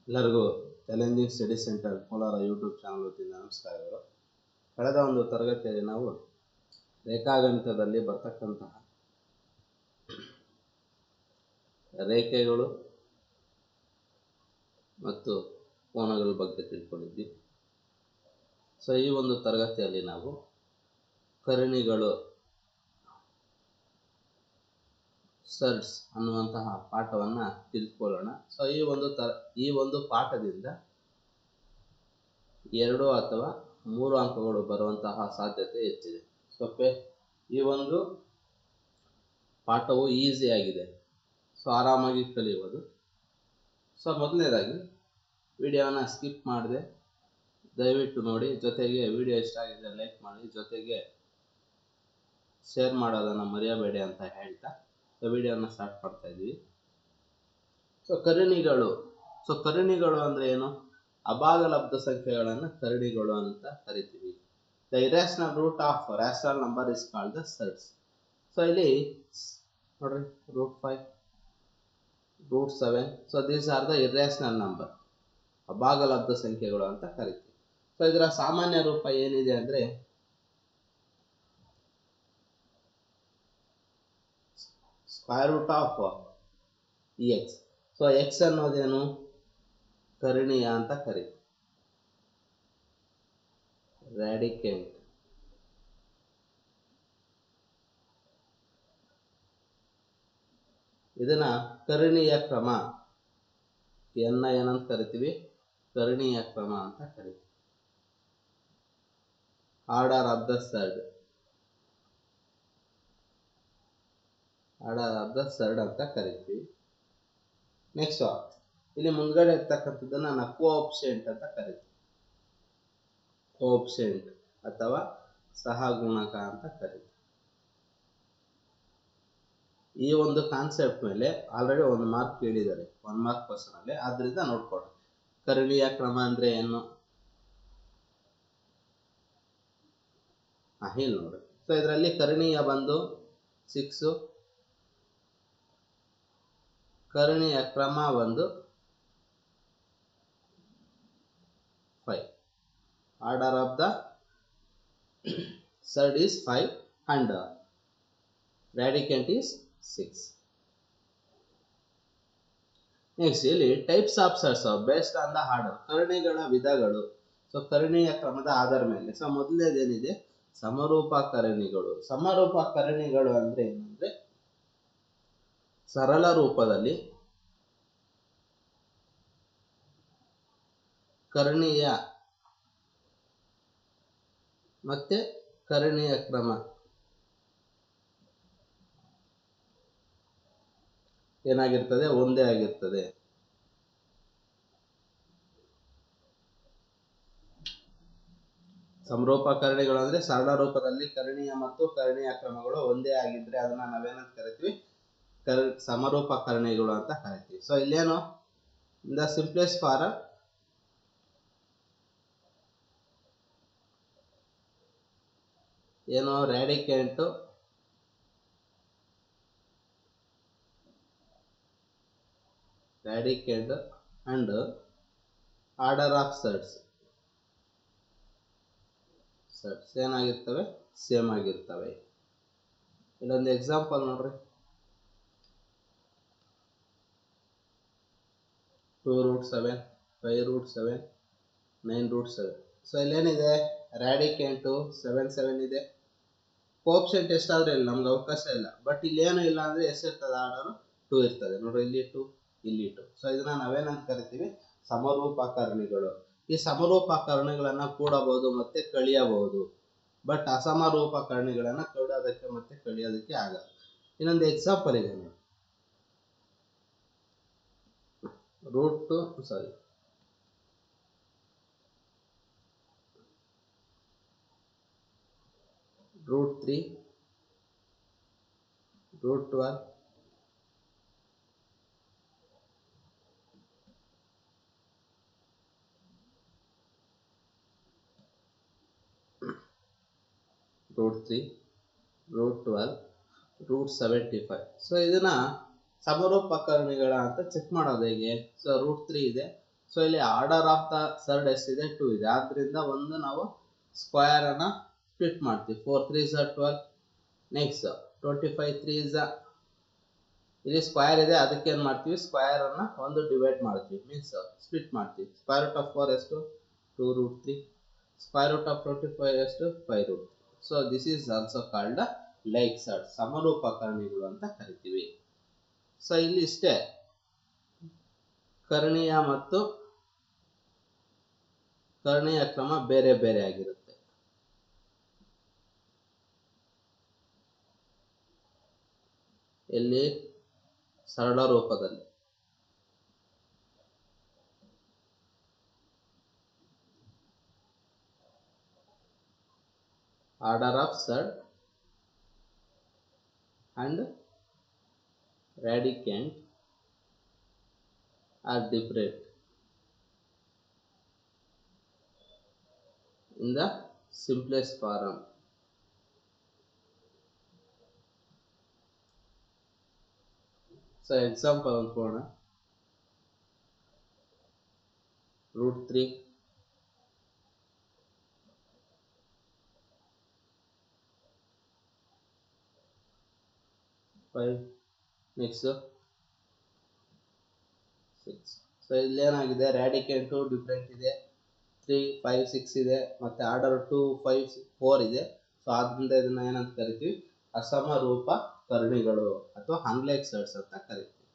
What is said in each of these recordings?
ಎಲ್ಲರಿಗೂ challenging study centre Kolar YouTube channel ವತಿಯಿಂದ ನಮಸ್ಕಾರಗಳು. ಕಳೆದ ಒಂದು ತರಗತಿಯಲ್ಲಿ ನಾವು ರೇಖಾಗಣಿತದಲ್ಲಿ ಬರ್ತಕ್ಕಂತಹ ರೇಖೆಗಳು ಮತ್ತು ಕೋನಗಳ ಬಗ್ಗೆ ತಿಳ್ಕೊಂಡಿದ್ವಿ. ಸೊ ಈ ಒಂದು ತರಗತಿಯಲ್ಲಿ ನಾವು ಕರ್ಣಿಗಳು ಸರ್ಡ್ಸ್ ಅನ್ನುವಂತಹ ಪಾಠವನ್ನು ತಿಳ್ಕೊಳ್ಳೋಣ. ಸೊ ಈ ಒಂದು ಪಾಠದಿಂದ 2 ಅಥವಾ 3 ಅಂಕಗಳು ಬರುವಂತಹ ಸಾಧ್ಯತೆ ಹೆಚ್ಚಿದೆ. ಸೊ ಈ ಒಂದು ಪಾಠವು ಈಸಿ ಆಗಿದೆ, ಸೊ ಆರಾಮಾಗಿ ಕಲಿಯುವುದು. ಸೊ ಮೊದಲನೇದಾಗಿ ವಿಡಿಯೋನ ಸ್ಕಿಪ್ ಮಾಡದೆ ದಯವಿಟ್ಟು ನೋಡಿ, ಜೊತೆಗೆ ವಿಡಿಯೋ ಇಷ್ಟ ಆಗಿದ್ರೆ ಲೈಕ್ ಮಾಡಿ, ಜೊತೆಗೆ ಶೇರ್ ಮಾಡೋದನ್ನು ಮರೆಯಬೇಡಿ ಅಂತ ಹೇಳ್ತಾ ವಿಡಿಯೋನ ಸ್ಟಾರ್ಟ್ ಮಾಡ್ತಾ ಇದ್ವಿ. ಸೊ ಕರ್ಣಿಗಳು ಅಂದ್ರೆ ಏನು? ಅಭಾಗಲಬ್ಧ ಸಂಖ್ಯೆಗಳನ್ನು ಕರ್ಣಿಗಳು ಅಂತ ಕರಿತೀವಿ. The irrational root of rational number is called the surds. So ಇಲ್ಲಿ ನೋಡ್ರಿ, √5, √7. So these are the irrational number, ಅಭಾಗಲಬ್ಧ ಸಂಖ್ಯೆಗಳು ಅಂತ ಕರಿತೀವಿ. ಸೊ ಇದರ ಸಾಮಾನ್ಯ ರೂಪ ಏನಿದೆ ಅಂದ್ರೆ square root of X. So X ಅನ್ನೋದೇನು? ಕರ್ಣೀಯ ಅಂತ ಕರೀತೀವಿ, ರ್ಯಾಡಿಕೆಂಟ್. ಇದನ್ನ ಕರ್ಣೀಯ ಕ್ರಮ ಏನಂತ ಕರಿತೀವಿ? ಕರ್ಣೀಯ ಕ್ರಮ ಅಂತ ಕರಿತೀವಿ. ಆರ್ಡರ್ ಆಫ್ ದ ಸರ್ಡ್ ಅಂತ ಕರಿತೀವಿ. ನೆಕ್ಸ್ಟ್ ಇಲ್ಲಿ ಮುಂದ್ಗಡೆ ಇರ್ತಕ್ಕಂಥದ್ದನ್ನ ನಾವು ಕೋಆಫಿಷಿಯೆಂಟ್ ಅಂತ ಕರಿತೀವಿ. ಕೋಆಫಿಷಿಯೆಂಟ್ ಅಥವಾ ಸಹಗುಣಕ ಅಂತ ಕರಿತೀವಿ. ಈ ಒಂದು ಕಾನ್ಸೆಪ್ಟ್ ಮೇಲೆ ಆಲ್ರೆಡಿ 1 ಮಾರ್ಕ್ ಕೇಳಿದ್ದಾರೆ, 1 ಮಾರ್ಕ್ ಕ್ವಶನ್ ಅಲ್ಲಿ, ಆದ್ರಿಂದ ನೋಡ್ಕೊಳ್ಳಿ. ಕರ್ಣೀಯ ಕ್ರಮ ಅಂದ್ರೆ ಏನು? ಇಲ್ಲಿ ನೋಡಿ. ಸೊ ಇದರಲ್ಲಿ ಕರ್ಣೀಯ ಬಂದು 6, ಕರ್ಣೀಯ ಕ್ರಮ ಬಂದು 5. Order of the surd is 5 and radicant is 6. Next ಇಲ್ಲಿ types of surds based on the order. ಕರ್ಣಿಗಳ ವಿಧಗಳು. ಸೊ ಕರ್ಣೀಯ ಕ್ರಮದ ಆಧಾರ ಮೇಲೆ. ಸೊ ಮೊದಲನೇದೇನಿದೆ? ಸಮರೂಪ ಕರ್ಣಿಗಳು. ಸಮರೂಪ ಕರ್ಣಿಗಳು ಅಂದ್ರೆ ಏನಂದ್ರೆ ಸರಳ ರೂಪದಲ್ಲಿ ಕರ್ಣೀಯ ಮತ್ತೆ ಕರ್ಣೀಯ ಕ್ರಮ ಏನಾಗಿರ್ತದೆ? ಒಂದೇ ಆಗಿರ್ತದೆ. ಸಮರೂಪ ಕರ್ಣಿಗಳು ಅಂದ್ರೆ ಸರಳ ರೂಪದಲ್ಲಿ ಕರ್ಣೀಯ ಮತ್ತು ಕರ್ಣೀಯ ಕ್ರಮಗಳು ಒಂದೇ ಆಗಿದ್ರೆ ಅದನ್ನ ನಾವೇನಂತ ಕರಿತೀವಿ? ಸಮರೂಪ ಕರ್ಣಿಗಳು ಅಂತ ಕರಿತೀವಿ. ಸೊ ಇಲ್ಲೇನು? ಇನ್ ದ ಸಿಂಪ್ಲೆಸ್ಟ್ ಫಾರಮ್ ಏನು? ರ್ಯಾಡಿಕೆಂಟ್ ಅಂಡ್ ಆರ್ಡರ್ ಆಫ್ ಸರ್ಡ್ಸ್ ಏನಾಗಿರ್ತವೆ? ಸೇಮ್ ಆಗಿರ್ತವೆ. ಇಲ್ಲೊಂದು ಎಕ್ಸಾಂಪಲ್ ನೋಡ್ರಿ, 2√7, 5√7, 9√7. ಸೊ ಇಲ್ಲೇನಿದೆ? ರ್ಯಾಡಿಕೆಂಟು 7 ಇದೆ. ಕೋಎಫಿಷಿಯೆಂಟ್ ಎಷ್ಟಾದ್ರೂ ಇಲ್ಲ, ನಮ್ಗೆ ಅವಕಾಶ ಇಲ್ಲ. ಬಟ್ ಇಲ್ಲಿ ಏನು ಇಲ್ಲ ಅಂದ್ರೆ ಎಷ್ಟಿರ್ತದೆ? ಆರ್ಡರ್ 2 ಇರ್ತದೆ. ನೋಡ್ರಿ, ಇಲ್ಲಿ 2, ಇಲ್ಲಿ 2. ಸೊ ಇದನ್ನ ನಾವೇನಂತ ಕರಿತೀವಿ? ಸಮರೂಪ ಕರ್ಣಿಗಳು. ಈ ಸಮರೂಪ ಕರ್ಣಿಗಳನ್ನ ಕೂಡಬಹುದು ಮತ್ತೆ ಕಳಿಯಬಹುದು. ಬಟ್ ಅಸಮರೂಪ ಕರ್ಣಿಗಳನ್ನ ಕೂಡೋದಕ್ಕೆ ಮತ್ತೆ ಕಳಿಯೋದಕ್ಕೆ ಆಗಲ್ಲ. ಇನ್ನೊಂದು ಎಕ್ಸಾಂಪಲ್ ಇದೆ ನೋಡಿ, √3, √12, √75. ಸೊ ಇದನ್ನ ಸಮರೂಪ ಕರ್ಣಿಗಳ ಅಂತ ಚೆಕ್ ಮಾಡೋದು ಹೇಗೆ? ಸೊ √3 ಇದೆ, ಸೊ ಇಲ್ಲಿ ಆರ್ಡರ್ ಆಫ್ ದ ಸರ್ಡ್ ಎಷ್ಟಿದೆ 2 ಇದೆ, ಆದ್ರಿಂದ ಒಂದು ನಾವು ಸ್ಕ್ವೇರ್ ಅನ್ನ ಸ್ಪ್ಲಿಟ್ ಮಾಡ್ತೀವಿ. 4 3s are 12. ನೆಕ್ಸ್ಟ್ 25 3s ಇಲ್ಲಿ ಸ್ಕ್ವೇರ್ ಇದೆ, ಅದಕ್ಕೆ ಏನು ಮಾಡ್ತೀವಿ, ಸ್ಕ್ವೇರ್ ಅನ್ನ ಒಂದು ಡಿವೈಡ್ ಮಾಡ್ತೀವಿ, ಮೀನ್ಸ್ ಸ್ಪ್ಲಿಟ್ ಮಾಡ್ತೀವಿ. ಸ್ಕ್ವೇರ್ ರೂಟ್ ಆಫ್ 4 ಎಷ್ಟು 2√3. ಸ್ಕ್ವೇರ್ ರೂಟ್ ಆಫ್ 25 ಎಷ್ಟು 5√3. So this is also called like surd, ಸಮರೂಪಕರಣಿಗಳು ಅಂತ ಕರಿತೀವಿ. ಸೊ ಇಲ್ಲಿ ಇಷ್ಟೇ, ಕರ್ಣೀಯ ಮತ್ತು ಕರ್ಣೀಯ ಕ್ರಮ ಬೇರೆ ಬೇರೆ ಆಗಿರುತ್ತೆ. ಇಲ್ಲಿ ಸರಳ ರೂಪದಲ್ಲಿ order of surd and radicand are different in the simplest form. So example ಅನ್ಕೋಣ, √3 5 next 6. So ಇಲ್ಲಿ ಏನಾಗಿದೆ, ರ್ಯಾಡಿಕೆಂಟು ಡಿಫ್ರೆಂಟ್ ಇದೆ, 3 5 6 ಇದೆ, ಮತ್ತೆ ಆರ್ಡರ್ 2 5 4 ಇದೆ. ಸೊ ಆದ್ರಿಂದ ಇದನ್ನ ಏನಂತ ಕರಿತೀವಿ, ಅಸಮರೂಪ ಕರ್ಣಿಗಳು ಅಥವಾ ಅನ್ಲೈಕ್ ಸರ್ಡ್ಸ್ ಅಂತ ಕರಿತೀವಿ.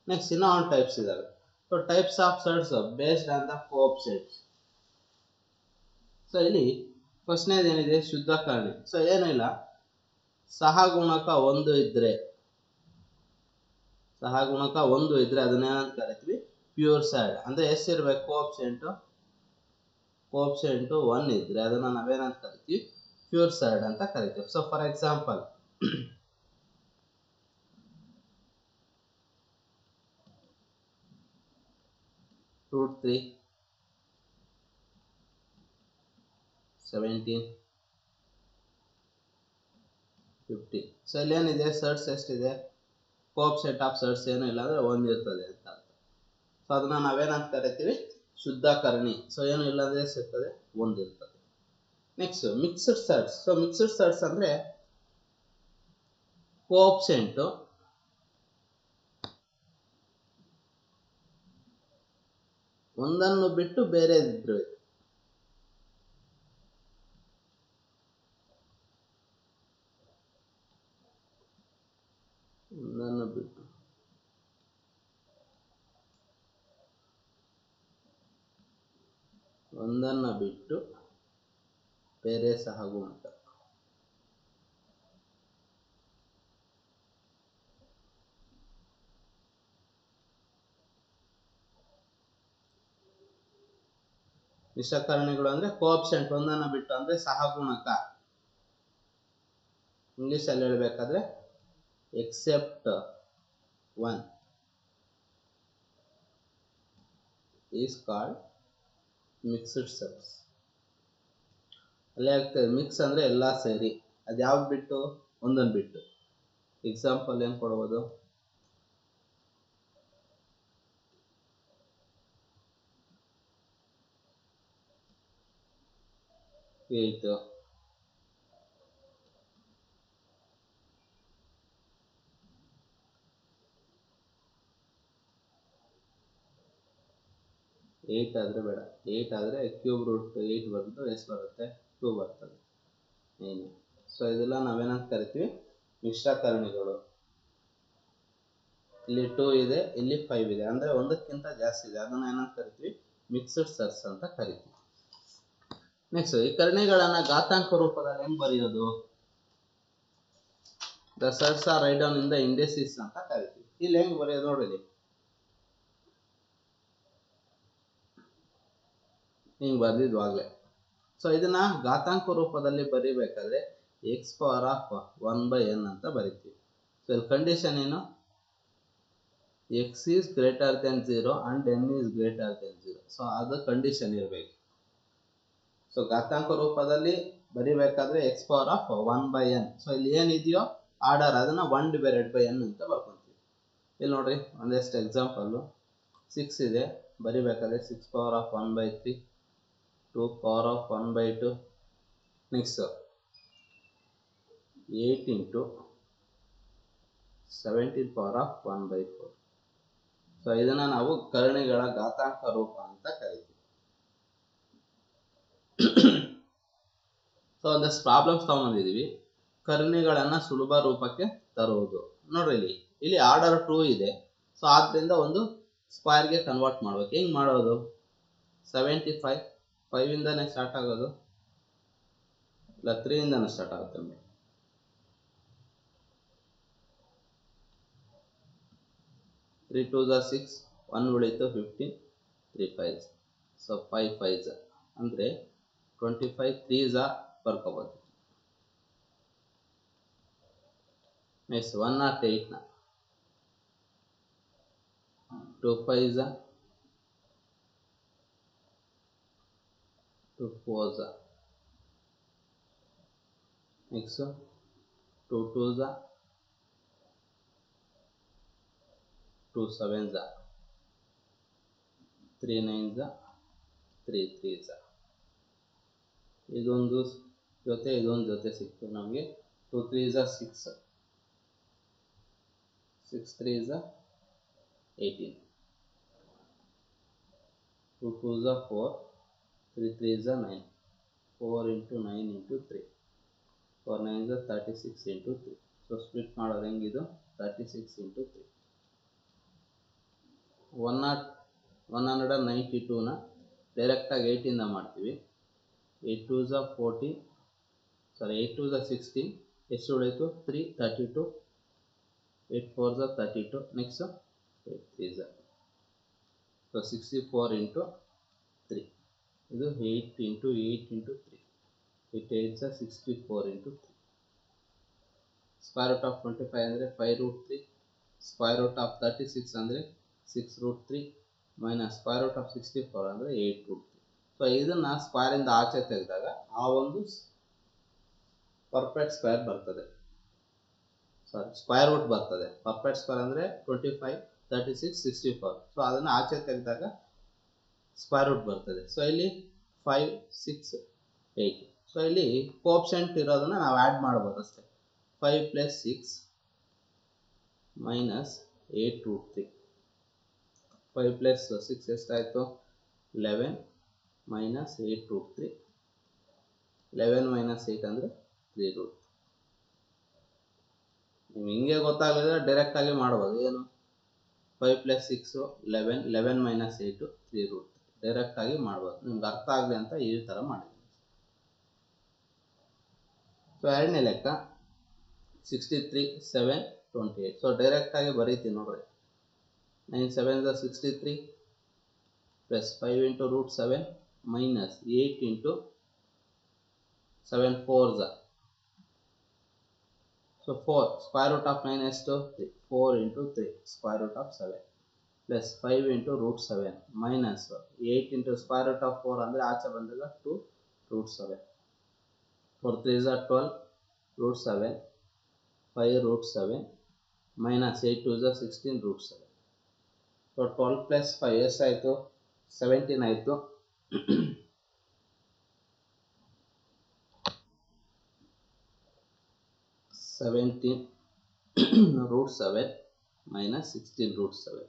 ನೆಕ್ಸ್ಟ್ ಇನ್ನೂ ಒಂದು ಟೈಪ್ಸ್ ಇದಾವೆ. So types of surds based on the coefficients. So ಇಲ್ಲಿ ಫಸ್ಟ್ನೇದು ಏನಿದೆ, ಶುದ್ಧ ಕರ್ಣಿ. ಸೊ ಏನೂ ಇಲ್ಲ, ಸಹಗುಣಕ 1 ಇದ್ರೆ ಅದನ್ನೇನಂತ ಕರಿತೀವಿ, ಪ್ಯೂರ್ ಸರ್ಡ್. ಅಂದ್ರೆ ಎಷ್ಟಿರ್ಬೇಕು, ಕೋಎಫಿಷಿಯಂಟ್ 1 ಇದ್ರೆ ಅದನ್ನ ನಾವೇನಂತ ಕರಿತೀವಿ, ಪ್ಯೂರ್ ಸರ್ಡ್ ಅಂತ ಕರಿತೀವಿ. So for example √3 17 50. ಸೊ ಇಲ್ಲಿ ಏನಿದೆ, ಸರ್ಡ್ಸ್ ಎಷ್ಟಿದೆ, ಕೋಎಫಿಷಿಯಂಟ್ ಆಫ್ ಸರ್ಡ್ಸ್ ಏನೂ ಇಲ್ಲ ಅಂದ್ರೆ 1 ಇರ್ತದೆ ಅಂತ ಅರ್ಥ. ಸೊ ಅದನ್ನ ನಾವೇನಂತ ಕರಿತೀವಿ, ಶುದ್ಧ ಕರ್ಣಿ. ಸೊ ಏನು ಇಲ್ಲ ಅಂದ್ರೆ ಎಷ್ಟಿರ್ತದೆ, 1 ಇರ್ತದೆ. Next mixed surds. So mixed surds ಅಂದ್ರೆ ಕೋಎಫಿಷಿಯಂಟ್ ಒಂದನ್ನು ಬಿಟ್ಟು ಬೇರೆ ಇದ್ರು, ಒಂದನ್ನು ಬಿಟ್ಟು ಬೇರೆ ಸಹಗುಣಕ. ಮಿಶ್ರಕರ್ಣಿಗಳು ಅಂದ್ರೆ ಕೋಎಫಿಷಿಯಂಟ್ ಒಂದನ್ನು ಬಿಟ್ಟು ಅಂದ್ರೆ ಸಹಗುಣಕ. ಇಂಗ್ಲಿಷ್ ಅಲ್ಲಿ ಹೇಳ್ಬೇಕಾದ್ರೆ ಎಕ್ಸೆಪ್ಟ್ 1 ಈಸ್ ಕಾಲ್ಡ್ ಮಿಕ್ಸ್ಡ್ ಸರ್ಡ್ಸ್. ಅಲ್ಲೇ ಆಗ್ತದೆ, ಮಿಕ್ಸ್ ಅಂದ್ರೆ ಎಲ್ಲಾ ಸೇರಿ, ಅದು ಯಾವ್ದು ಬಿಟ್ಟು, ಒಂದನ್ನು ಬಿಟ್ಟು. ಎಕ್ಸಾಂಪಲ್ ಏನ್ ಕೊಡ್ಬೋದು, 8 8 ಆದ್ರೆ ಬೇಡ, 8 ಆದ್ರೆ ಕ್ಯೂಬ್ ರೂಟ್ 8 ಬಂದು ಎಷ್ಟು ಬರುತ್ತೆ, 2 ಬರ್ತದೆ. ಏನು ಸೊ ಇದೆಲ್ಲ ನಾವೇನಂತ ಕರಿತೀವಿ, ಮಿಶ್ರಕರ್ಣಿಗಳು. ಇಲ್ಲಿ 2 ಇದೆ, ಇಲ್ಲಿ 5 ಇದೆ, ಅಂದ್ರೆ ಒಂದಕ್ಕಿಂತ ಜಾಸ್ತಿ ಇದೆ, ಅದನ್ನ ಏನಂತ ಕರಿತೀವಿ, ಮಿಕ್ಸ್ಡ್ ಸರ್ಡ್ಸ್ ಅಂತ ಕರಿತೀವಿ. ನೆಕ್ಸ್ಟ್ ಈ ಕರ್ಣಿಗಳನ್ನ ಘಾತಾಂಕ ರೂಪದಲ್ಲಿ ಹೆಂಗ್ ಬರೆಯೋದು, the surds are write down in the indices ಅಂತ ಕರಿತೀವಿ. ಇಲ್ಲಿ ಹೆಂಗ್ ಬರೆಯೋದು ನೋಡಿ, ಹಿಂಗ್ ಬರ್ದಿದ್ವಾಗ್ಲೆ. ಸೊ ಇದನ್ನ ಘಾತಾಂಕ ರೂಪದಲ್ಲಿ ಬರಿಬೇಕಾದ್ರೆ x⁴ n ಅಂತ ಬರಿತೀವಿ. ಸೊ ಇಲ್ಲಿ ಕಂಡೀಷನ್ ಏನು, x is greater than 0 and n is greater than 0. So ಅದು ಕಂಡೀಷನ್ ಇರಬೇಕು. ಸೊ ಘಾತಾಂಕ ರೂಪದಲ್ಲಿ ಬರಿಬೇಕಾದ್ರೆ x⁴ ಸೊ ಇಲ್ಲಿ ಏನಿದೆಯೋ ಆರ್ಡರ್ ಅದನ್ನ 1/n ಅಂತ ಬರ್ಕೊಂತೀವಿ. ಇಲ್ಲಿ ನೋಡ್ರಿ ಒಂದೆಷ್ಟು ಎಕ್ಸಾಂಪಲ್, 6 ಇದೆ, ಬರಿಬೇಕಾದ್ರೆ 6 power of 1/3, 2 power of 1/2, next 8 into 17 power of 1/4. So ಇದನ್ನು ನಾವು ಕರ್ಣಿಗಳ ಘಾತಾಂಕ ರೂಪ ಅಂತ ಕರಿತೀವಿ. ಸೊ ಒಂದಷ್ಟು ಪ್ರಾಬ್ಲಮ್ಸ್ ತಗೊಂಡಿದ್ದೀವಿ, ಕರ್ಣಿಗಳನ್ನು ಸುಲಭ ರೂಪಕ್ಕೆ ತರುವುದು. ನೋಡ್ರಿ ಇಲ್ಲಿ ಆರ್ಡರ್ 2 ಇದೆ, ಸೊ ಆದ್ದರಿಂದ ಒಂದು ಸ್ಕ್ವೇರ್ಗೆ ಕನ್ವರ್ಟ್ ಮಾಡ್ಬೇಕು. ಹೆಂಗೆ ಮಾಡೋದು? 75 5 ಇಂದಾನೆ ಸ್ಟಾರ್ಟ್ ಆಗೋದು, ಇಲ್ಲ 3 ಇಂದಾನೆ ಸ್ಟಾರ್ಟ್ ಆಗುತ್ತೆ. 3 2s are 6, 1 ಉಳಿತು 15, 3 5s, ಸೊ 5 5s ಅಂದರೆ 25, 3s ಬರ್ಕೋಬೋದು. Next 108 2 5s, 2 4s, next 2 2s, 2 7s, 3 9s, 3 3s. ಇದೊಂದು ಜೊತೆ ಇದೊಂದು ಜೊತೆ ಸಿಕ್ತು ನಮಗೆ. 2 3s 6, 6 3s 18, 2 2s 4, 3 3s 9, 4 into 9 into 3, 4 9s 36 into 3. So split ಮಾಡೋದು ಹೆಂಗಿದು? 36 into 3. 192ನ ಡೈರೆಕ್ಟಾಗಿ 8ಇಂದ ಮಾಡ್ತೀವಿ. 8 2s 14, ಸಾರಿ 8 2s 16, ಎಷ್ಟು ಉಳಿತು? 3 32, 8 4s 32, next 8 3s. So 64 into 3, ಇದು 8 into 8 into 3, 8 8s 64 into 3. Square root of 25 ಅಂದರೆ 5√3, ಸ್ಕ್ವೇರ್ ರೂಟ್ ಆಫ್ 36 ಅಂದರೆ 6√3, ಮೈನಸ್ ಸ್ಕ್ವೇರ್ ರೂಟ್ ಆಫ್ 64 ಅಂದರೆ 8√3. So ಇದನ್ನು ಸ್ಕ್ವೇರಿಂದ ಆಚೆ ತೆಗೆದಾಗ ಆ ಒಂದು ಪರ್ಫೆಕ್ಟ್ ಸ್ಕ್ವೇರ್ ಬರ್ತದೆ, ಸಾರಿ ಸ್ಕ್ವೇರ್ ರೂಟ್ ಬರ್ತದೆ. ಪರ್ಫೆಕ್ಟ್ ಸ್ಕ್ವೇರ್ ಅಂದರೆ 25 36 64. ಸೊ ಅದನ್ನು ಆಚೆ ತೆಗೆದಾಗ ಸ್ಕ್ವೇರ್ ರೂಟ್ ಬರ್ತದೆ. ಸೊ ಇಲ್ಲಿ 5 6 8. ಸೊ ಇಲ್ಲಿ ಕೋಪ್ಷೆಂಟ್ ಇರೋದನ್ನ ನಾವು ಆ್ಯಡ್ ಮಾಡ್ಬೋದು ಅಷ್ಟೇ. 5 + 6 ಮೈನಸ್ 8√3. 5 + 6 ಎಷ್ಟಾಯಿತು? 11 ಮೈನಸ್ 8√3. 11 ಮೈನಸ್ 8 ಅಂದರೆ 3√3. ನೀವು ಹಿಂಗೆ ಗೊತ್ತಾಗಲಿದ್ರೆ ಡೈರೆಕ್ಟಾಗಿ ಮಾಡ್ಬೋದು. ಏನು? 5 + 6 11, 11 ಮೈನಸ್ 8 3√3. ಡೈರೆಕ್ಟಾಗಿ ಮಾಡ್ಬೋದು, ನಿಮ್ಗೆ ಅರ್ಥ ಆಗಲಿ ಅಂತ ಈ ಥರ ಮಾಡಿದ್ದೀನಿ. ಸೊ ಎರಡನೇ ಲೆಕ್ಕ 63 7 28. ಸೊ ಡೈರೆಕ್ಟಾಗಿ ಬರೀತೀನಿ ನೋಡ್ರಿ. 9 7s 63 plus 5 into √7 minus 8 into 7 4s. So 4 square root of 9 ಎಷ್ಟು? 3. 4 into 3 square root of 7 plus 5 into √7 minus 8 into square root of 4 ಅಂದರೆ ಆಚೆ ಬಂದಾಗ 2 √7. 4 3s 12 √7, 5 √7 ಮೈನಸ್ 8 2s 16 √7. ಸೊ 12 + 5 ಎಷ್ಟಾಯಿತು? 17 ಆಯಿತು. 17 √7 ಮೈನಸ್ 16 √7.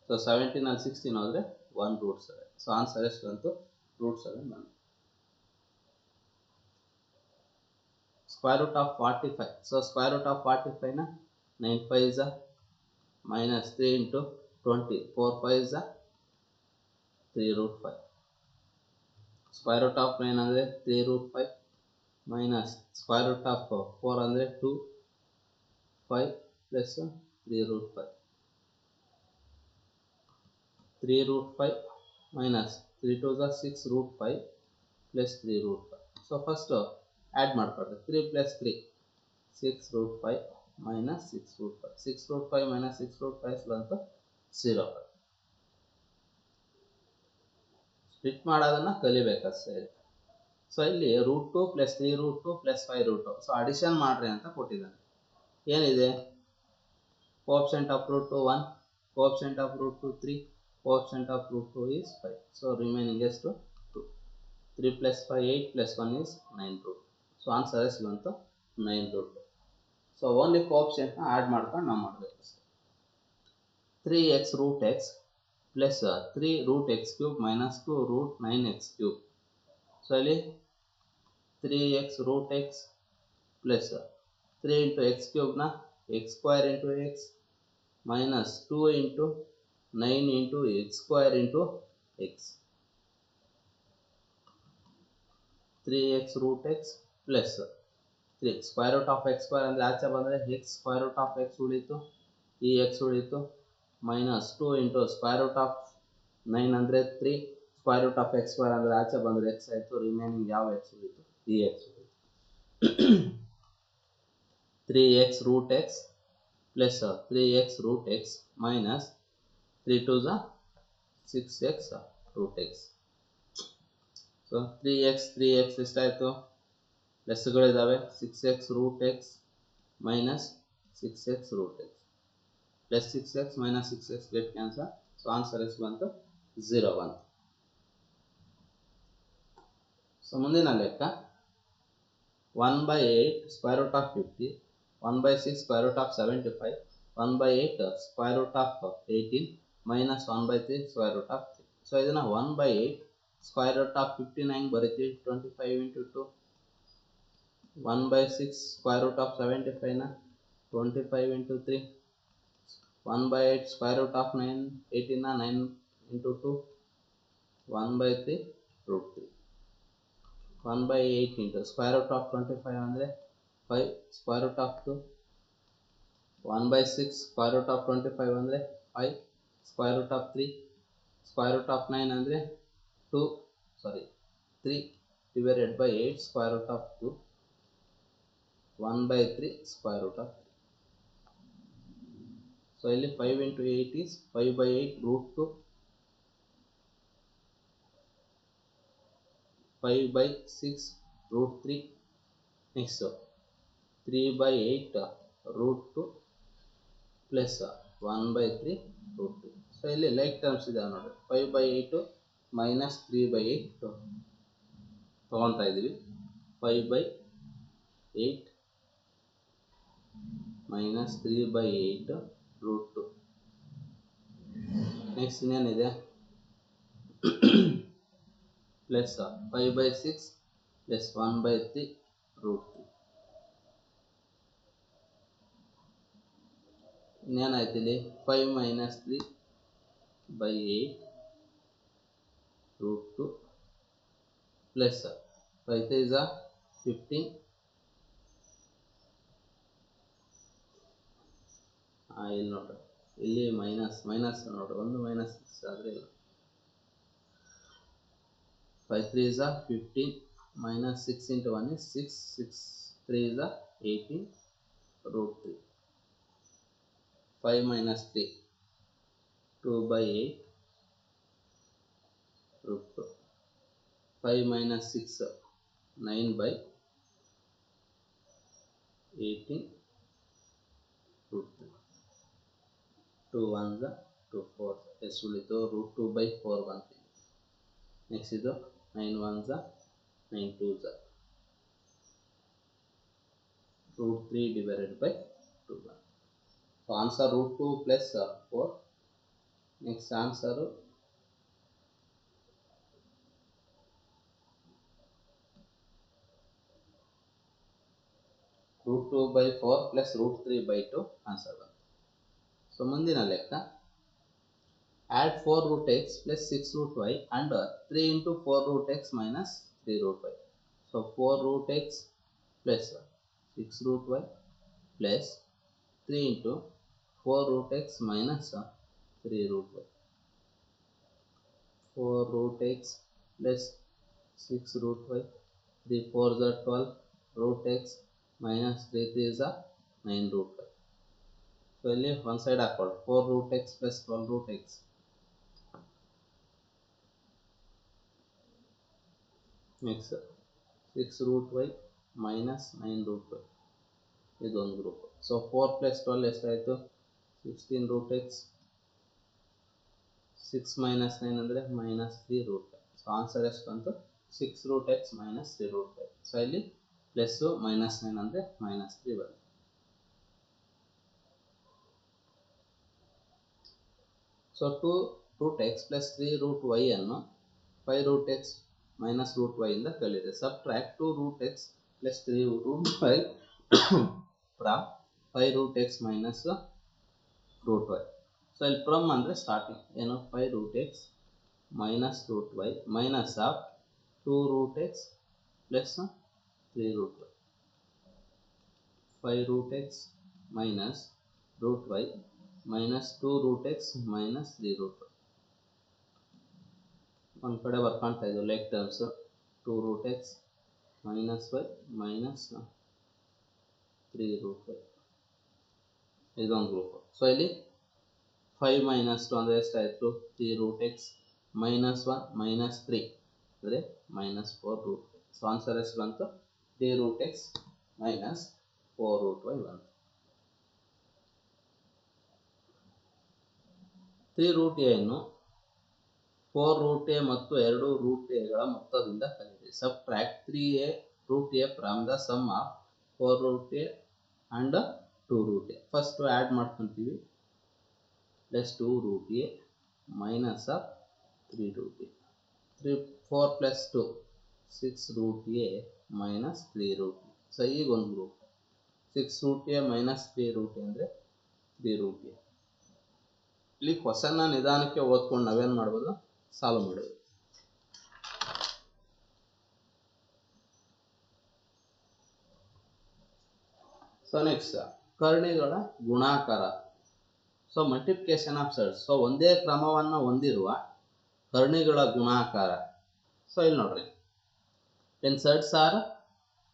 ಸೊ 17 ಅಲ್ಲಿ 16 ಹೋದರೆ 1 √7. ಸೊ ಆನ್ಸರ್ ಎಷ್ಟು ಬಂತು? √7 ಬಂತು. Square root of 45. So square root of 45ನ 9 5s minus 3 into 20, 4 5s 3√5. Square root of 9 ಅಂದರೆ 3√5 ಮೈನಸ್ ಸ್ಕ್ವೇರ್ ರೂಟ್ ಆಫ್ 4 ಅಂದರೆ 2 5 plus 3√5. 3√5 minus 3 2s 6√5 plus 3√5. So first add ಮಾಡ್ಕೊಳ್ರಿ. 3 + 3 6√5 ಮೈನಸ್ 6√5. 6√5 ಮೈನಸ್ 6√5 ಬಂತು 0. ಸ್ಪ್ಲಿಟ್ ಮಾಡೋದನ್ನು ಕಲಿಬೇಕಷ್ಟೇ. ಸೊ ಇಲ್ಲಿ √2 + 3√2 + 5√2. ಸೊ ಅಡಿಷನ್ ಮಾಡ್ರಿ ಅಂತ ಕೊಟ್ಟಿದ್ದಾನೆ. ಏನಿದೆ? Coefficient of √2 1, Coefficient of root 2 3, coefficient of root 2 is 5. So remaining is to 2. 3 plus 5 8 plus 1 is 9 root. So answer is given to 9 root. So only coefficient add ಮಾಡ್ಕೊಂಡು ನಾವು ಮಾಡಬೇಕು. 3x root x plus 3 root x cube minus 2 root 9x cube. So ಇಲ್ಲಿ 3x root x plus 3 into x cube na x square into x minus 2 into 9 into x square into x. 3x root x plus 3 square root of x square ಅಂದರೆ ಆಚೆ ಬಂದರೆ x square root of x ಉಳಿತು, ಈ x ಉಳಿತು, minus 2 into square root of 9 ಅಂದರೆ 3 square root of x square ಅಂದರೆ ಆಚೆ ಬಂದರೆ x ಆಯಿತು, ರಿಮೈನಿಂಗ್ ಯಾವ x ಉಳಿತು, ಈ x ಉಳಿತು. 3x root x plus 3x root x minus 3 to the 6x root x. So 3x ಎಷ್ಟಾಯಿತು, ಲೆಸ್ಗಳಿದ್ದಾವೆ, 6x root x minus 6x root x plus 6x minus 6x get cancel. So answer is ಬಂತು 0 1. So ಮುಂದಿನ ಲೆಕ್ಕ 1 by 8 square root of 50, 1 by 6 square root of 75, 1 by 8 square root of 18 minus 1 by 3 square root of 3. So ಇದನ್ನು 1 by 8 square root of 59 ಬರೀತೀವಿ, 25 into 2. 1 by 6 square root of 75 na 25 into 3. 1 by 8 square root of 9 18 na 9 into 2. 1 by 3 root 3. 1 by 8 into square root of 25 ಅಂದರೆ 5 square root of 2. 1 by 6 square root of 25 ಅಂದರೆ 5 square root of 3. square root of 9 ಅಂದರೆ 3 divided by 8 square root of 2. 1 by 3 square root of 3. So ಇಲ್ಲಿ 5 into 8 is 5 by 8 root 2. 5 by 6 root 3. Next 3 by 8 root 2 plus 1 by 3 root 2. So ಇಲ್ಲಿ like terms ಇದೆ ನೋಡಿ, 5 by 8 minus 3 by 8 ತಗೊಳ್ತಾ ಇದ್ದೀವಿ. 5 by 8 minus 3 by 8 root 2. Next ಇನ್ನೇನಿದೆ, plus 5 by 6 plus 1 by 3 root 3. ಇನ್ನೇನಾಯ್ತು ಇಲ್ಲಿ 5 minus 3 by 8 root 2 plus 5 3 is 15. ಇಲ್ಲಿ ನೋಡ್ರಿ, ಇಲ್ಲಿ ಮೈನಸ್ ನೋಡ್ರಿ, ಒಂದು ಮೈನಸ್ 6 ಆದರೆ ಇಲ್ಲ. 5 3 is 15 minus 6 into 1 is 6. 6 3 is 18 root 3. 5 minus 3 2 by 8 root 2. 5 minus 6 9 by 18 root 3. 2 1s 2 4 ಎಷ್ಟು ಉಳಿತು, root 2 by 4 ಬಂತು. ನೆಕ್ಸ್ಟ್ ಇದು 9 1s 9 2s root 3 divided by 2 1. So answer root 2 plus 4. Next answer root 2 by 4 plus root 3 by 2 answer ಬಂತು. So ಮುಂದಿನ ಲೆಕ್ಕ add 4 root x plus 6 root y and 3 into 4 root x minus 3 root y. So 4 root x plus 6 root y plus 3 into 4 root x minus 3 root y. 4 root x plus 6 root y, 3 4s are 12 root x minus 3 3s are 9 root y. So ಇಲ್ಲಿ one side ಹಾಕೊಳ್ಳಿ, 4 root x plus 12 root x. Next 6 root y minus 9 root y, ಇದೊಂದು group. So 4 plus 12 ಎಷ್ಟಾಯಿತು, 16 root x 6 minus 9 ಅಂದರೆ minus 3 root 5. So answer ಎಷ್ಟು ಬಂತು 6 root x minus 3 root 5. So ಇಲ್ಲಿ plus minus 9 ಅಂದರೆ minus 3 ಬಂತು. So 2 root x plus 3 root y ಅನ್ನು 5 root x minus root y ಇಂದ ಕಳೆಯಿರಿ. Subtract 2 root x plus 3 root y from 5 root x minus root y. So ಇಲ್ಲಿ from ಅಂದರೆ starting ಏನು 5 root x minus root y minus of 2 root x plus 3 root y. 5 root x minus root y minus 2 root x minus 3 root y. ಒಂದು ಕಡೆ ಬರ್ಕೊಳ್ತಾ ಇದ್ದು leg terms 2 root x minus y minus 3 root y. ಇದೊಂದು group. So ಇಲ್ಲಿ 5 minus 2 ಅಂದರೆ ಎಷ್ಟಾಯಿತು 3 root x minus 1 minus 3 ಅಂದರೆ minus 4 root y. So answer ಎಷ್ಟು ಬಂತು 3 root x minus 4 root y ಬಂತು. 3 root a ಅನ್ನು 4 root a ಮತ್ತು 2 root a ಗಳ ಮೊತ್ತದಿಂದ ಕಳೆಯಿರಿ. Subtract 3a root a from the sum of 4 root a and 2 root a. First add ಮಾಡ್ಕೊತೀವಿ plus 2 root a minus of 3 root a. 4 plus 2 6 root a minus 3 root a. So ಈಗ ಒಂದು group 6 root a minus 3 root a ಅಂದರೆ 3 root a. ಇಲ್ಲಿ ಕ್ವಶನ್ನ ನಿಧಾನಕ್ಕೆ ಓದ್ಕೊಂಡು ನಾವೇನು ಮಾಡ್ಬೋದು solve ಮಾಡೋದು. ಸೊ ನೆಕ್ಸ್ಟ್ ಕರ್ಣಿಗಳ ಗುಣಾಕಾರ. So multiplication of sides. So ಒಂದೇ ಕ್ರಮವನ್ನು ಹೊಂದಿರುವ ಕರ್ಣಿಗಳ ಗುಣಾಕಾರ. ಸೊ ಇಲ್ಲಿ ನೋಡ್ರಿ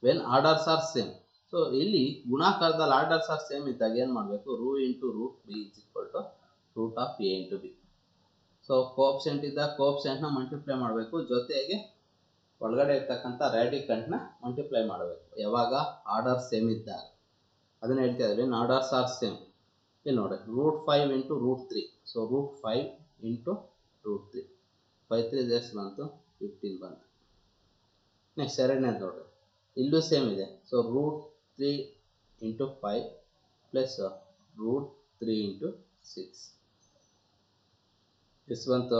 when orders are same. So ಇಲ್ಲಿ ಗುಣಾಕಾರದಲ್ಲಿ ಆರ್ಡರ್ಸ್ ಆರ್ ಸೇಮ್ ಇದ್ದಾಗ ಏನು ಮಾಡಬೇಕು root into root b is equal to root of a into b. So coefficient ಇದ್ದಾಗ ಕೋಪ್ಸೆಂಟ್ನ ಮಲ್ಟಿಪ್ಲೈ ಮಾಡಬೇಕು, ಜೊತೆಗೆ ಒಳಗಡೆ ಇರ್ತಕ್ಕಂಥ ರ್ಯಾಡಿಕಂಟ್ನ ಮಲ್ಟಿಪ್ಲೈ ಮಾಡಬೇಕು. ಯಾವಾಗ ಆರ್ಡರ್ ಸೇಮ್ ಇದ್ದಾಗ ಅದನ್ನ ಹೇಳ್ತಾ ಇದ್ದೀವಿ. Orders are same. ಇಲ್ಲಿ ನೋಡಿ root 5 into root 3. So root 5 into root 3 5 3 ಎಷ್ಟು ಬಂತು 15 ಬಂತು. ನೆಕ್ಸ್ಟ್ ಎರಡನೇದು ನೋಡ್ರಿ ಇಲ್ಲೂ ಸೇಮ್ ಇದೆ. So root 3 into 5 plus root 3 into 6 ಎಷ್ಟು ಬಂತು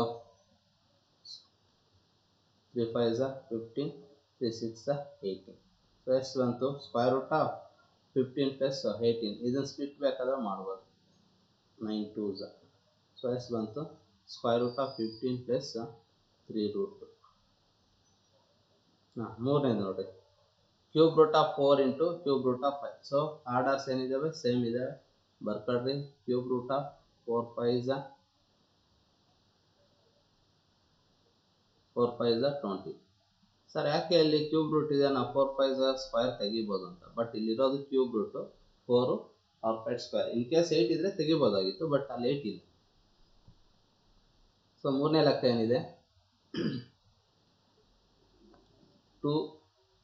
3 5 15 3 6 18. ಸೊ ಎಷ್ಟು ಬಂತು ಸ್ಕ್ವೇರ್ ರೂಟ್ ಆಫ್ 15 ಪ್ಲಸ್ 18. ಇದನ್ನು ಸ್ಪ್ಲಿಟ್ ಬೇಕಾದ್ರೆ ಮಾಡ್ಬೋದು 9 2s. ಸೊ ಎಷ್ಟು ಬಂತು square root of 15 plus 3 root. ಮೂರನೇದು ನೋಡ್ರಿ cube root of 4 into cube root of 5. So orders ಏನಿದ್ದಾವೆ ಸೇಮ್ ಇದ್ದಾವೆ ಬರ್ಕೊಳ್ರಿ. Cube root of 4 5s 20. Sir ಯಾಕೆ ಅಲ್ಲಿ ಕ್ಯೂಬ್ ರೂಟ್ ಇದೆ, ನಾವು 4 5s ಸ್ಕ್ವೇರ್ ತೆಗಿಬೋದು ಅಂತ. ಬಟ್ ಇಲ್ಲಿರೋದು cube root 4 or 5 square. In case 8 ಇದ್ರೆ ತೆಗಿಬೋದಾಗಿತ್ತು, ಬಟ್ ಅಲ್ಲಿ 8 ಇಲ್ಲ. ಸೊ ಮೂರನೇ ಲೆಕ್ಕ ಏನಿದೆ 2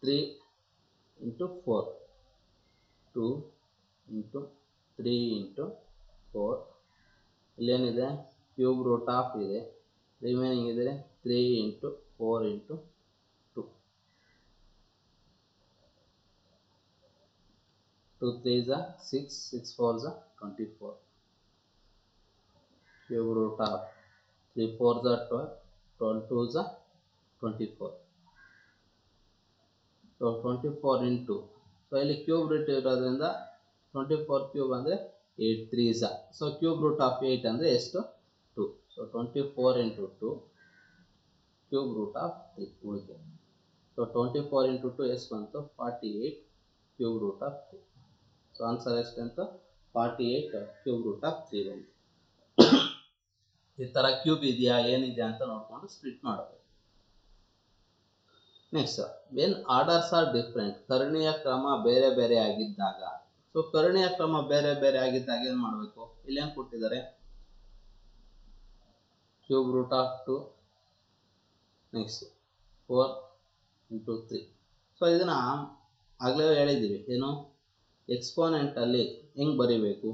3 ಇಂಟು 4 2 ಇಂಟು 3 ಇಂಟು 4. ಇಲ್ಲೇನಿದೆ ಕ್ಯೂಬ್ ರೂಟ್ ಆಫ್ ಇದೆ, ರಿಮೈನಿಂಗ್ ಇದೆ 3 into 4 into 2. 2 3s 6 6 4s 24. Cube root of 3 4s 12 12 2s 24. So 24 into. So ಇಲ್ಲಿ ಕ್ಯೂಬ್ ರೂಟ್ ಇರೋದ್ರಿಂದ 24 ಕ್ಯೂಬ್ ಅಂದರೆ 8 3s. So cube root of 8 ಅಂದರೆ ಎಷ್ಟು 2. So 24 into 2 cube root of 3 ಉಳಿಕೆ. So 24 into 2 ಎಷ್ಟು ಬಂತು 48 cube root of 3. So answer ಎಷ್ಟು ಅಂತ 48 ಕ್ಯೂಬ್ ರೂಟ್ ಆಫ್ 3 ಬಂತು. ಈ ಥರ ಕ್ಯೂಬ್ ಇದೆಯಾ ಏನಿದೆ ಅಂತ ನೋಡಿಕೊಂಡು ಸ್ಪ್ಲಿಟ್ ಮಾಡಬೇಕು. Next when orders are different. ಕರ್ಣೀಯ ಕ್ರಮ ಬೇರೆ ಬೇರೆ ಆಗಿದ್ದಾಗ. ಸೊ ಕರ್ಣೀಯ ಕ್ರಮ ಬೇರೆ ಬೇರೆ ಆಗಿದ್ದಾಗ ಏನು ಮಾಡಬೇಕು, ಇಲ್ಲೇನು ಕೊಟ್ಟಿದ್ದಾರೆ cube root of 2 next 4 into 3. So ಇದನ್ನು ಆಗಲೇ ಹೇಳಿದ್ದೀವಿ ಏನು ಎಕ್ಸ್ಪೋನೆಂಟಲ್ಲಿ ಹೆಂಗೆ ಬರೀಬೇಕು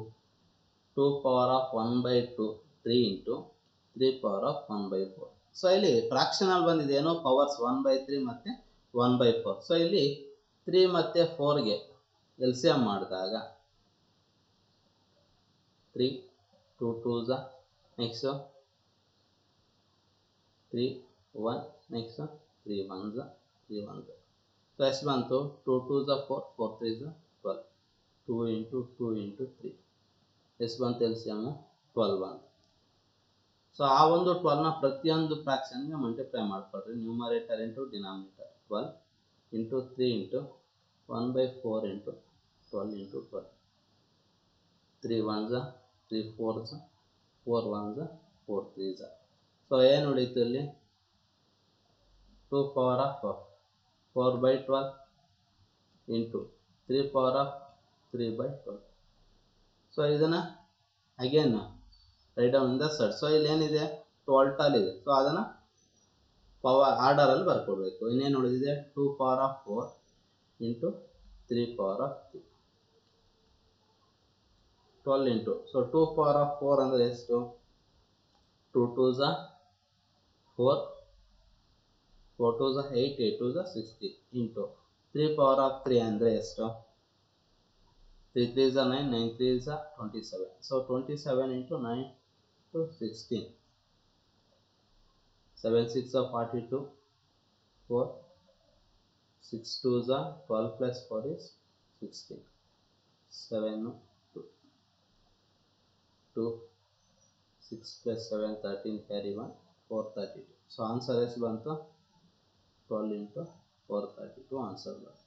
2 power of 1/2 3 into 3 power of 1/4. So ಇಲ್ಲಿ ಫ್ರಾಕ್ಷನಲ್ ಬಂದಿದೆ ಏನು ಪವರ್ಸ್ 1/3 ಮತ್ತು 1/4. ಸೊ ಇಲ್ಲಿ 3 ಮತ್ತು 4ಗೆ LCM ಮಾಡಿದಾಗ 3 2 2s next 3 1 next 3 1s 3 1s. So ಎಷ್ಟು ಬಂತು 2 2s 4 4 3s 12 2 ಇಂಟು 2 ಇಂಟು 3 ಎಷ್ಟು ಬಂತು LCM 12 ಬಂತು. ಸೊ ಆ ಒಂದು 12ನ ಪ್ರತಿಯೊಂದು ಫ್ರಾಕ್ಷನ್ಗೆ ಮಲ್ಟಿಪ್ಲೈ ಮಾಡ್ಕೊಳ್ರಿ, numerator into denominator 12 into 3 into 1/4 into 12 into 12 3 1s 3 4s 4 1s 4 3s. So ಏನು ಉಳೀತು ಇಲ್ಲಿ 2 power of 4/12 into 3 power of 3/12. So ಇದನ್ನು again write down in the side. So ಇಲ್ಲಿ ಏನಿದೆ 12 ಇದೆ, ಸೊ ಅದನ್ನು ಪವರ್ ಆರ್ಡರಲ್ಲಿ ಬರ್ಕೊಡ್ಬೇಕು. ಇನ್ನೇನು ಉಳಿದಿದೆ 2 power of 4 into 3 power of 3 12 into. So 2 power of 4 ಅಂದರೆ ಎಷ್ಟು 2 2s 4 4 2s 8 8 2s 16 into 3 power of 3 ಅಂದರೆ ಎಷ್ಟು 3 3s 9 9 3s 27. So 27 into 9 to 16 7 6 42 4 6 2s 12 plus 4 is 16 7 2 2 6 plus 7 13 carry 1 432. So answer ಎಷ್ಟು ಬಂತು 12 ಇಂಟು 432 ಆನ್ಸರ್ ಬಂತು.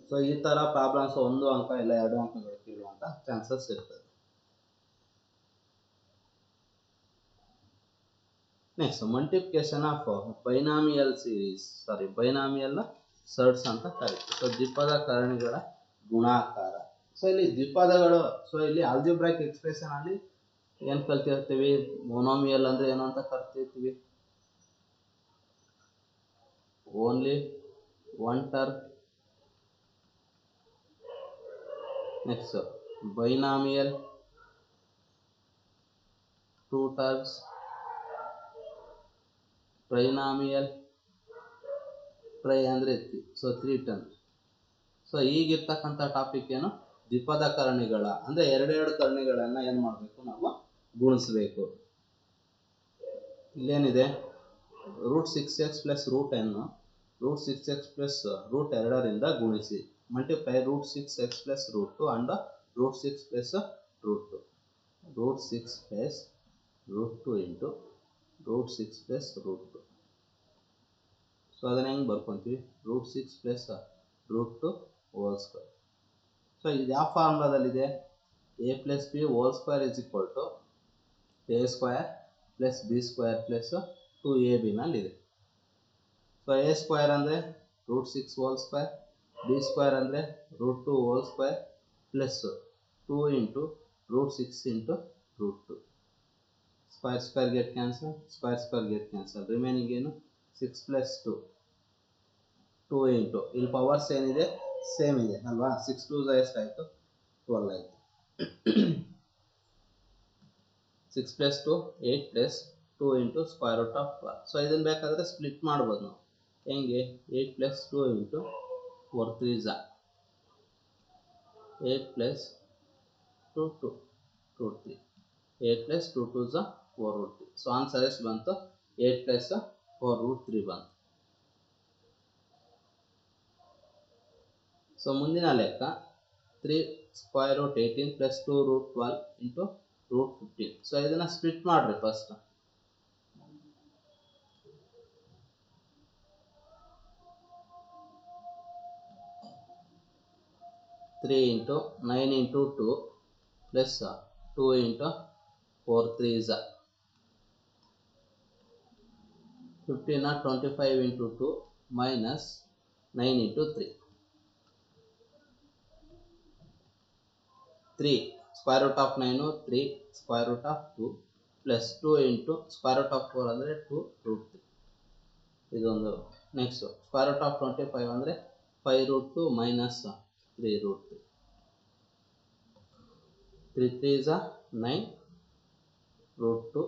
ಸೊ ಈ ಥರ ಪ್ರಾಬ್ಲಮ್ಸ್ 1 ಅಂಕ ಇಲ್ಲ 2 ಅಂಕಗಳು ಕೇಳುವಂಥ ಚಾನ್ಸಸ್ ಇರ್ತದೆ. Next multiplication of binomial surds ಅಂತ ಕರೀತೀವಿ. ಸೊ ದ್ವಿಪದ ಕರ್ಣಿಗಳ ಗುಣಾಕಾರ. ಸೊ ಇಲ್ಲಿ ದ್ವಿಪದಗಳು, ಸೊ ಇಲ್ಲಿ ಆಲ್ಜಿಬ್ರಾಯಿಕ್ ಎಕ್ಸ್ಪ್ರೆಷನ್ ಅಲ್ಲಿ ಏನು ಕಲ್ತಿರ್ತೀವಿ, ಮೊನೋಮಿಯಲ್ ಅಂದ್ರೆ ಏನು ಅಂತ ಕಲ್ತಿರ್ತೀವಿ, only one term. Next binomial 2 terms, trinomial tri ಅಂದರೆ 3, ಸೊ 3 ಟರ್ಮ್ಸ್. ಸೊ ಈಗಿರ್ತಕ್ಕಂಥ ಟಾಪಿಕ್ ಏನು ದ್ವಿಪದ ಕರ್ಣಿಗಳ ಅಂದರೆ ಎರಡೆರಡು ಕರ್ಣಿಗಳನ್ನು ಏನು ಮಾಡಬೇಕು ನಾವು ಗುಣಿಸಬೇಕು. ಇಲ್ಲೇನಿದೆ √6x plus √n √6x plus √2ರಿಂದ ಗುಣಿಸಿ, multiply √6x plus √2 and √6 plus √2 √6 plus √2 into √6 plus √2. So ಅದನ್ನು ಹೆಂಗೆ ಬರ್ಕೊತೀವಿ √6 ಪ್ಲಸ್ √2 ಹೋಲ್ ಸ್ಕ್ವೇರ್. ಸೊ ಇದು ಯಾವ ಫಾರ್ಮುಲಾದಲ್ಲಿದೆ a plus b whole square is equal to a square plus b square plus 2ab ನಲ್ಲಿದೆ. ಸೊ a ಸ್ಕ್ವೇರ್ ಅಂದರೆ √6 ಹೋಲ್ ಸ್ಕ್ವೇರ್, ಬಿ ಸ್ಕ್ವೇರ್ ಅಂದರೆ √2 hole square plus 2 into √6 into √2. Square square get cancel, square square get cancel, remaining ಏನು 6 plus 2 into ಇಲ್ಲಿ powers ಏನಿದೆ same ಇದೆ ಅಲ್ವಾ, 6 2s ಎಷ್ಟಾಯಿತು 12 ಆಯಿತು. 6 plus 2 8 plus 2 into square root of 12. So ಇದನ್ನು ಬೇಕಾದರೆ ಸ್ಪ್ಲಿಟ್ ಮಾಡ್ಬೋದು ನಾವು, ಹೆಂಗೆ 8 plus 2 into 4 3s 8 plus 2 2 2 3 8 plus 2 2s 4 √3. So answer ಎಷ್ಟು ಬಂತು 8 ಪ್ಲಸ್ 4 √3 ಬಂತು. ಸೊ ಮುಂದಿನ ಲೆಕ್ಕ 3 ಸ್ಕ್ವೇರ್ ರೂಟ್ 18 ಪ್ಲಸ್ 2 √12 ಇಂಟು √15. ಸೊ ಇದನ್ನು ಸ್ಪ್ಲಿಟ್ ಮಾಡಿರಿ first. Three into 9 into 2 plus 2 into 4 3s 15 25 into 2 minus 9 into 3 3 square root of 9 3 square root of 2 plus 2 into square root of 4 ಅಂದರೆ 2 √3 ಇದೊಂದು. ನೆಕ್ಸ್ಟ್ ಸ್ಕ್ವೇರ್ ರೂಟ್ ಆಫ್ 25 ಅಂದರೆ 5 √2 minus 3 √3 3 3s 9 root 2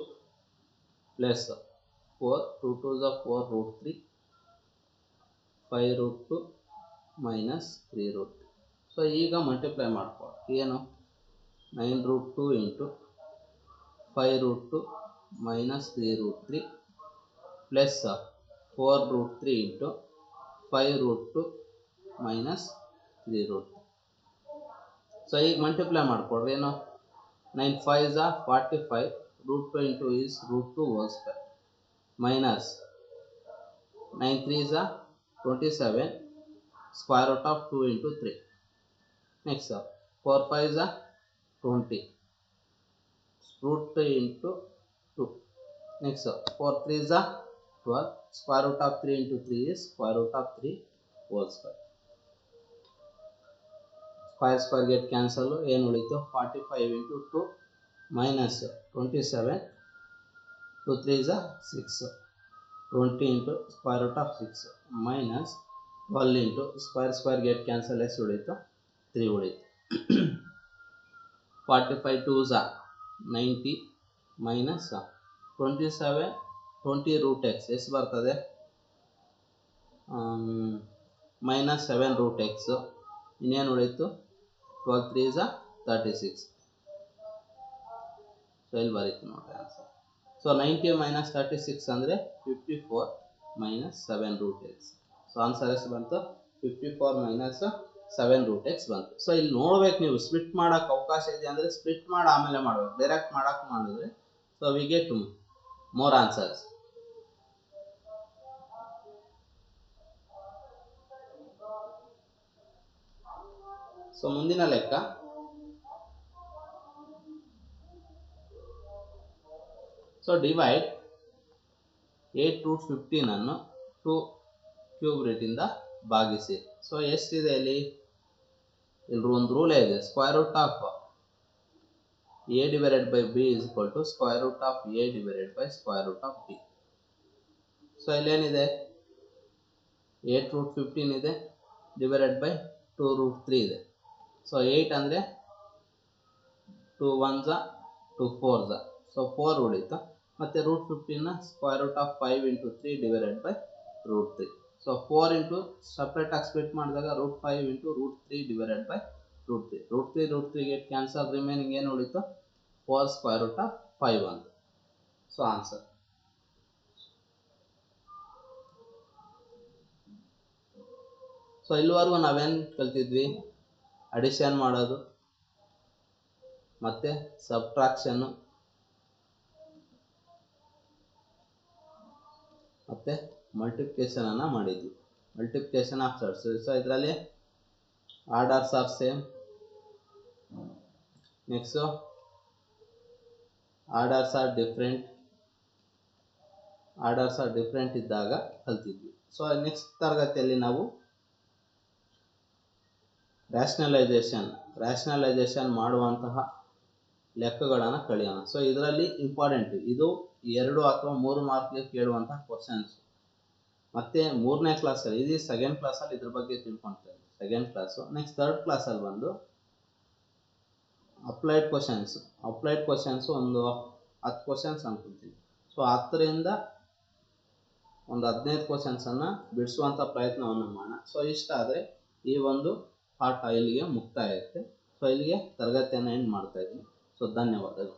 plus 4, 2 2 is 4 root 3, 5 root 2 minus 3 root 2. So ಈಗ multiply ಮಾಡ್ಕೊ ಏನು 9 root 2 into 5 root 2 minus 3 root 3 plus 4 root 3 into 5 root 2 minus 3 root 2. So ಈಗ multiply ಮಾಡ್ಕೊಡ್ರಿ ಏನು 9 5 is 45, root 2 into is root 2 whole square minus 9 3 is 27, square root of 2 into 3. Next 4 5 is 20, root 3 into 2. Next 4 3 is 12, square root of 3 into 3 is square root of 3 whole square. Square get cancel, ಏನು ಉಳಿತು 45 into 2 minus 27, 2 3 is 6, 20 into square root of 6 minus 12 into square get cancel, ಎಷ್ಟು ಉಳಿತು 3 ಉಳಿತು. 45 2 is 90 minus 27 20 root x ಎಷ್ಟು ಬರ್ತದೆ minus 7 root x, ಇನ್ನೇನು ಉಳಿತು 12 3 is 36. So ಇಲ್ಲಿ ಬರೀತು ನೋಡಿ ಆನ್ಸರ್. ಸೊ 90 minus 36 ಅಂದರೆ 54 minus 7 root x. So answer ಎಷ್ಟು ಬಂತು 54 minus 7 root x ಬಂತು. ಸೊ ಇಲ್ಲಿ ನೋಡ್ಬೇಕು ನೀವು ಸ್ಪ್ಲಿಟ್ ಮಾಡೋಕೆ ಅವಕಾಶ ಇದೆ ಅಂದರೆ ಸ್ಪ್ಲಿಟ್ ಮಾಡಿ ಆಮೇಲೆ ಮಾಡಬೇಕು, ಡೈರೆಕ್ಟ್ ಮಾಡೋಕೆ ಮಾಡಿದ್ರೆ so we get more answers. So ಮುಂದಿನ ಲೆಕ್ಕ ಸೊ ಡಿವೈಡ್ 8 root 15 ಅನ್ನು 2 ಕ್ಯೂಬ್ ರೂಟಿಂದ ಭಾಗಿಸಿ. ಸೊ ಎಷ್ಟಿದೆ ಇಲ್ಲಿ ಒಂದು ರೂಲೇ ಇದೆ, square root of a divided by b is equal to square root of a divided by square root of b. So ಇಲ್ಲೇನಿದೆ 8 root 15 ಇದೆ divided by 2 root 3 ಇದೆ. ಸೊ 8 ಅಂದರೆ 2 1s 2 4s, ಸೊ 4 ಉಳಿತು. ಮತ್ತು ರೂಟ್ 15ನ square root of 5 into 3 divided by root 3. So 4 into ಸಪ್ರೇಟಾಗಿ split ಮಾಡಿದಾಗ root 5 into root 3 divided by root 3. Root 3 get cancel, remaining ಏನು ಉಳಿತು 4 square root of 5 ಅಂತ. So answer. ಸೊ ಇಲ್ಲಿವರೆಗೂ ನಾವೇನು ಕಲ್ತಿದ್ವಿ, ಅಡಿಷನ್ ಮಾಡೋದು ಮತ್ತು ಸಬ್ಟ್ರಾಕ್ಷನ್ನು ಮತ್ತು ಮಲ್ಟಿಪ್ಲಿಕೇಶನನ್ನು ಮಾಡಿದ್ವಿ, ಮಲ್ಟಿಪ್ಲಿಕೇಶನ್ ಆಫ್ ಸರ್ಸ್. ಸೊ ಇದರಲ್ಲಿ orders are same, next orders are different ಇದ್ದಾಗ ಕಲ್ತಿದ್ವಿ. ಸೊ ನೆಕ್ಸ್ಟ್ ತರಗತಿಯಲ್ಲಿ ನಾವು ರ್ಯಾಷನಲೈಸೇಷನ್ ಮಾಡುವಂತಹ ಲೆಕ್ಕಗಳನ್ನು ಕಲಿಯೋಣ. ಸೊ ಇದರಲ್ಲಿ ಇಂಪಾರ್ಟೆಂಟ್ ಇದು 2 ಅಥವಾ 3 ಮಾರ್ಕ್ಗೆ ಕೇಳುವಂತಹ ಕ್ವಶನ್ಸ್. ಮತ್ತು 3ನೇ ಕ್ಲಾಸಲ್ಲಿ, ಇದು ಸೆಕೆಂಡ್ ಕ್ಲಾಸಲ್ಲಿ ಇದ್ರ ಬಗ್ಗೆ ತಿಳ್ಕೊಳ್ತೇವೆ, ಸೆಕೆಂಡ್ ಕ್ಲಾಸು. ನೆಕ್ಸ್ಟ್ ಥರ್ಡ್ ಕ್ಲಾಸಲ್ಲಿ ಬಂದು ಅಪ್ಲೈಡ್ ಕ್ವಶನ್ಸು ಒಂದು 10 ಕ್ವಶನ್ಸ್ ಅನ್ಕೊಳ್ತೀವಿ. ಸೊ 10ರಿಂದ ಒಂದು 15 ಕ್ವಶನ್ಸನ್ನು ಬಿಡಿಸುವಂಥ ಪ್ರಯತ್ನವನ್ನು ಮಾಡೋಣ. ಸೊ ಇಷ್ಟ ಆದರೆ ಈ ಒಂದು ಪಾಠ ಇಲ್ಲಿಗೆ ಮುಕ್ತಾಯ ಆಗುತ್ತೆ. ಸೊ ಇಲ್ಲಿಗೆ ತರಗತಿಯನ್ನು ಎಂಡ್ ಮಾಡ್ತಾ ಇದ್ದೀನಿ. ಸೊ ಧನ್ಯವಾದಗಳು.